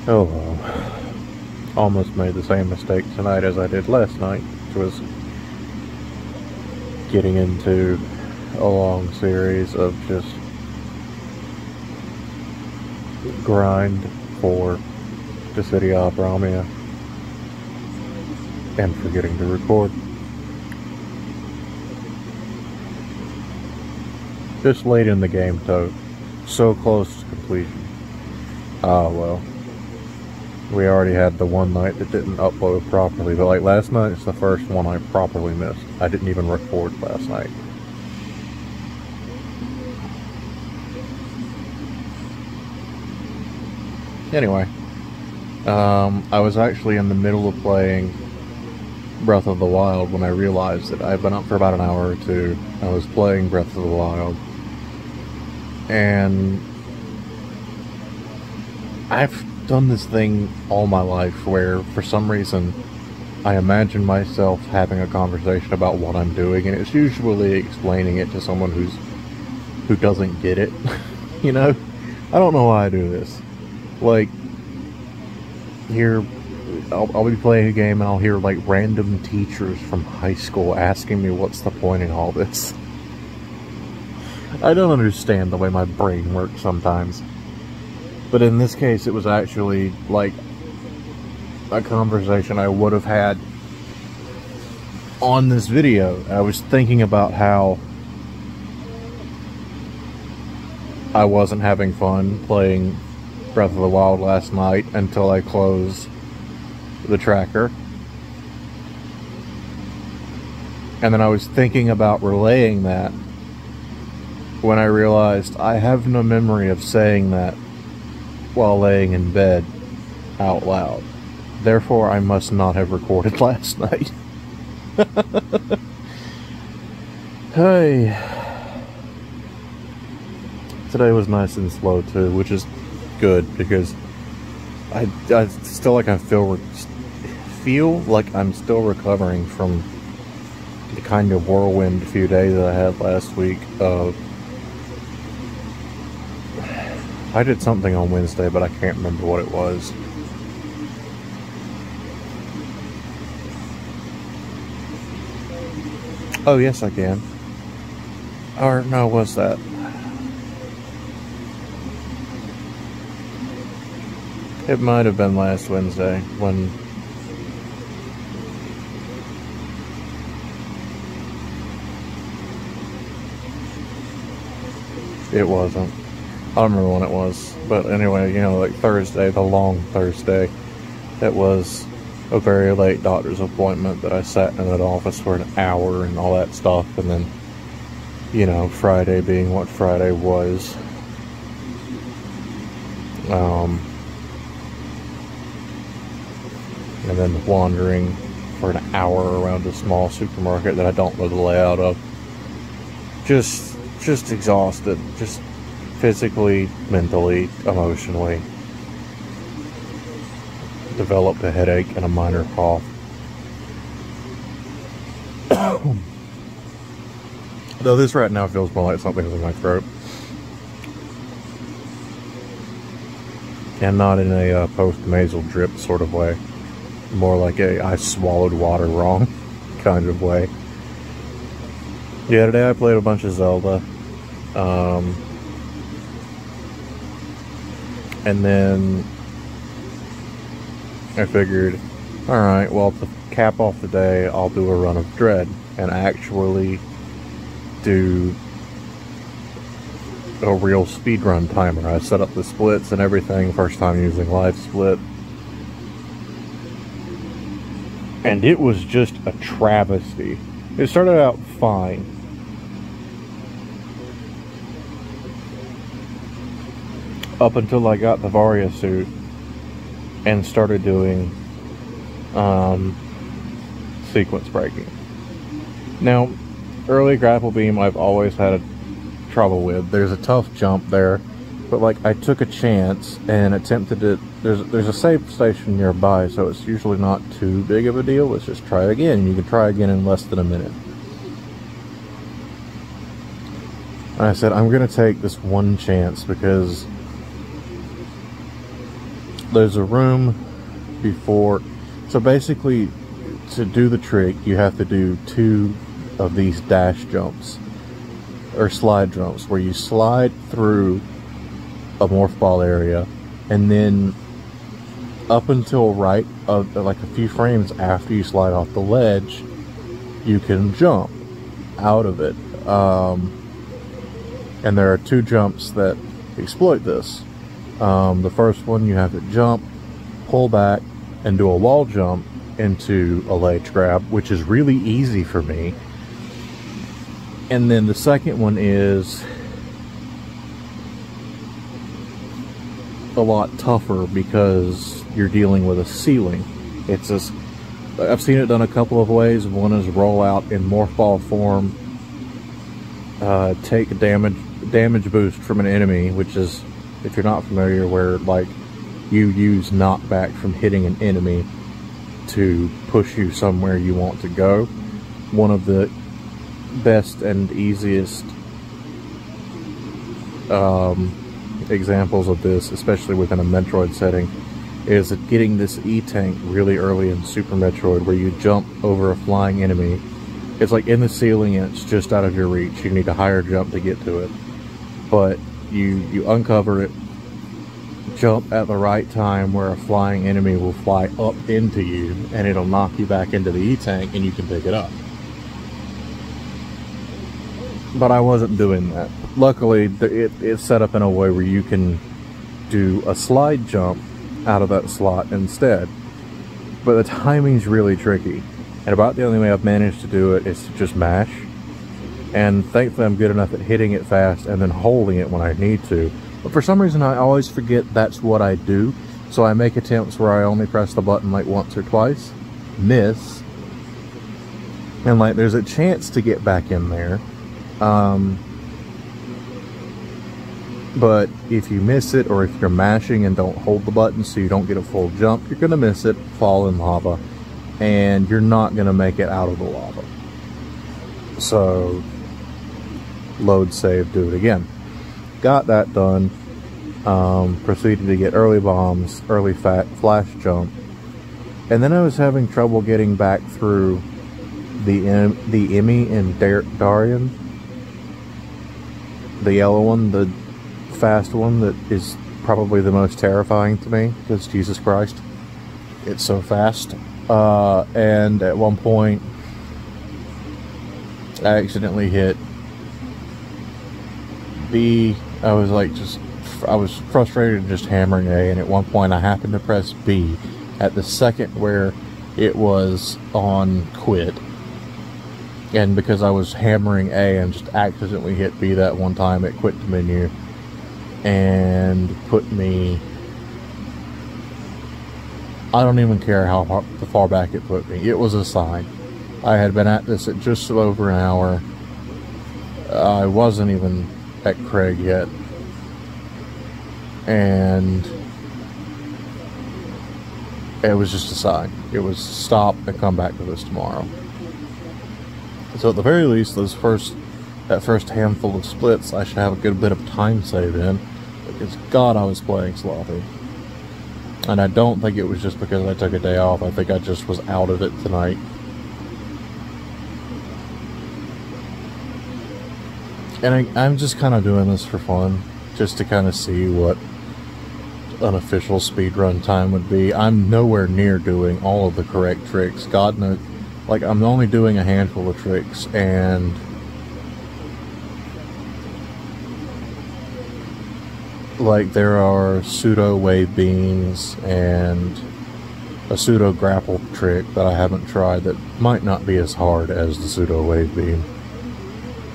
Oh well. Almost made the same mistake tonight as I did last night, which was getting into a long series of just grind for the city of Ramia and forgetting to record. Just late in the game though, so close to completion. Ah well. We already had the one night that didn't upload properly, but like last night, it's the first one I properly missed. I didn't even record last night. Anyway, I was actually in the middle of playing Breath of the Wild when I realized that I've been up for about an hour or two. I was playing Breath of the Wild, and I've done this thing all my life where, for some reason, I imagine myself having a conversation about what I'm doing, and it's usually explaining it to someone who doesn't get it. You know? I don't know why I do this. Like, here, I'll be playing a game and I'll hear, like, random teachers from high school asking me what's the point in all this. I don't understand the way my brain works sometimes. But in this case, it was actually, like, a conversation I would have had on this video. I was thinking about how I wasn't having fun playing Breath of the Wild last night until I closed the tracker. And then I was thinking about relaying that when I realized I have no memory of saying that while laying in bed out loud. Therefore, I must not have recorded last night. Hey. Today was nice and slow too, which is good because I still like I feel like I'm still recovering from the kind of whirlwind few days that I had last week of I did something on Wednesday, but I can't remember what it was. Oh, yes, I can. Or, no, what's that? It might have been last Wednesday when it wasn't. I don't remember when it was, but anyway, you know, like Thursday, the long Thursday, it was a very late doctor's appointment that I sat in that office for an hour and all that stuff, and then, you know, Friday being what Friday was, and then wandering for an hour around a small supermarket that I don't know the layout of. Just exhausted, just physically, mentally, emotionally. Developed a headache and a minor cough. Though this right now feels more like something's in my throat. And not in a post-nasal drip sort of way. More like a I swallowed water wrong kind of way. Yeah, today I played a bunch of Zelda. And then I figured, alright, well, to cap off the day, I'll do a run of Dread and actually do a real speedrun timer. I set up the splits and everything, first time using Live Split. And it was just a travesty. It started out fine. Up until I got the Varia suit and started doing sequence breaking. Now, early grapple beam I've always had trouble with. There's a tough jump there, but like I took a chance and attempted it. There's a save station nearby, so it's usually not too big of a deal. Let's just try again. You can try again in less than a minute. And I said, I'm gonna take this one chance because there's a room before. So basically, to do the trick, you have to do 2 of these dash jumps or slide jumps, where you slide through a morph ball area, and then up until like a few frames after you slide off the ledge, you can jump out of it. And there are 2 jumps that exploit this. The first one, you have to jump, pull back, and do a wall jump into a ledge grab, which is really easy for me. And then the second one is a lot tougher because you're dealing with a ceiling. It's just, I've seen it done a couple of ways. One is roll out in morph ball form, take a damage boost from an enemy, which is, if you're not familiar, where like you use knockback from hitting an enemy to push you somewhere you want to go. One of the best and easiest examples of this, especially within a Metroid setting, is getting this E-Tank really early in Super Metroid, where you jump over a flying enemy. It's like in the ceiling and it's just out of your reach. You need a higher jump to get to it. But you uncover it, jump at the right time where a flying enemy will fly up into you, and it'll knock you back into the E-Tank and you can pick it up. But I wasn't doing that. Luckily, it's set up in a way where you can do a slide jump out of that slot instead. But the timing's really tricky. And about the only way I've managed to do it is to just mash. And thankfully I'm good enough at hitting it fast and then holding it when I need to. But for some reason I always forget that's what I do. So I make attempts where I only press the button like once or twice, miss, and like there's a chance to get back in there. But if you miss it, or if you're mashing and don't hold the button so you don't get a full jump, you're gonna miss it, fall in lava, and you're not gonna make it out of the lava. So load, save, do it again. Got that done. Proceeded to get early bombs, early flash jump, and then I was having trouble getting back through the Emmy and Darian, the yellow one, the fast one that is probably the most terrifying to me, because Jesus Christ, it's so fast. And at one point I accidentally hit B. I was frustrated and just hammering A, and at one point I happened to press B at the second where it was on quit, and because I was hammering A and just accidentally hit B that one time, it quit the menu and put me, I don't even care how far back it put me. It was a sign. I had been at this at just over an hour. I wasn't even at Craig yet, and it was just a sign. It was stop and come back to this tomorrow. So at the very least, that first handful of splits, I should have a good bit of time save in, because God, I was playing sloppy. And I don't think it was just because I took a day off. I think I just was out of it tonight. And I'm just kind of doing this for fun, just to kind of see what an official speedrun time would be. I'm nowhere near doing all of the correct tricks. God knows, like, I'm only doing a handful of tricks, and like, there are pseudo wave beams and a pseudo grapple trick that I haven't tried that might not be as hard as the pseudo wave beam.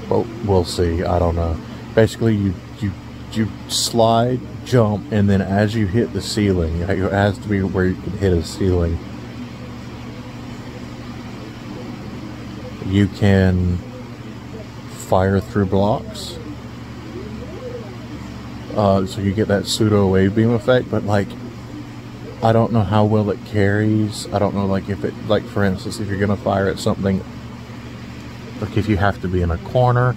But we'll see. I don't know. Basically, you slide, jump, and then as you hit the ceiling, it has to be where you can hit a ceiling, you can fire through blocks. So you get that pseudo wave beam effect, but like, I don't know how well it carries. I don't know, like, if it, like, for instance, if you're gonna fire at something, like if you have to be in a corner,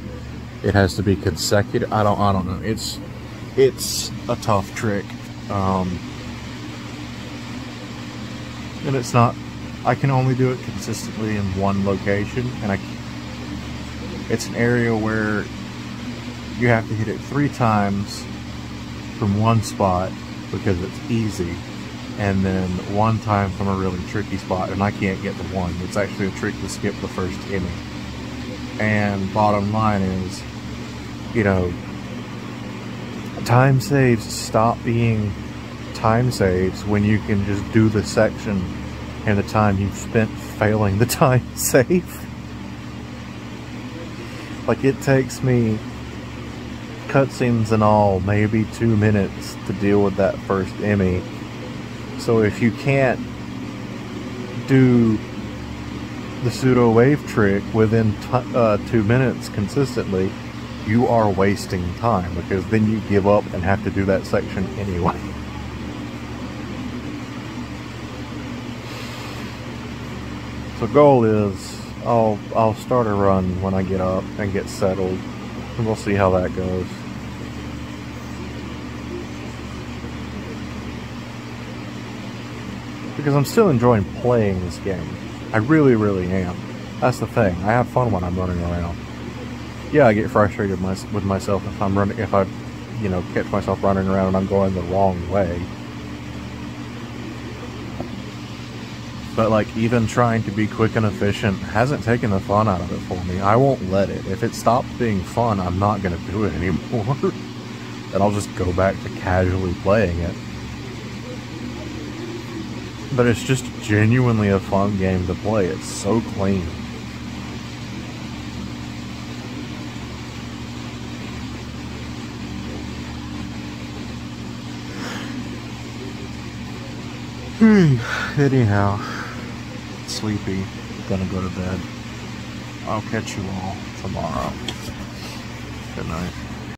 it has to be consecutive. I don't know. It's a tough trick. And it's not, I can only do it consistently in one location, and it's an area where you have to hit it 3 times from one spot because it's easy, and then 1 time from a really tricky spot, and I can't get the 1. It's actually a trick to skip the first Emmy. And bottom line is, you know, time saves stop being time saves when you can just do the section and the time you've spent failing the time save. Like, it takes me, cutscenes and all, maybe 2 minutes to deal with that first Emmy. So if you can't do the pseudo wave trick within 2 minutes consistently, you are wasting time, because then you give up and have to do that section anyway. So goal is, I'll start a run when I get up and get settled, and we'll see how that goes. Because I'm still enjoying playing this game. I really, really am. That's the thing. I have fun when I'm running around. Yeah, I get frustrated with myself if I, you know, catch myself running around and I'm going the wrong way. But, like, even trying to be quick and efficient hasn't taken the fun out of it for me. I won't let it. If it stops being fun, I'm not going to do it anymore. And I'll just go back to casually playing it. But it's just genuinely a fun game to play. It's so clean. Anyhow, sleepy, gonna go to bed. I'll catch you all tomorrow. Good night.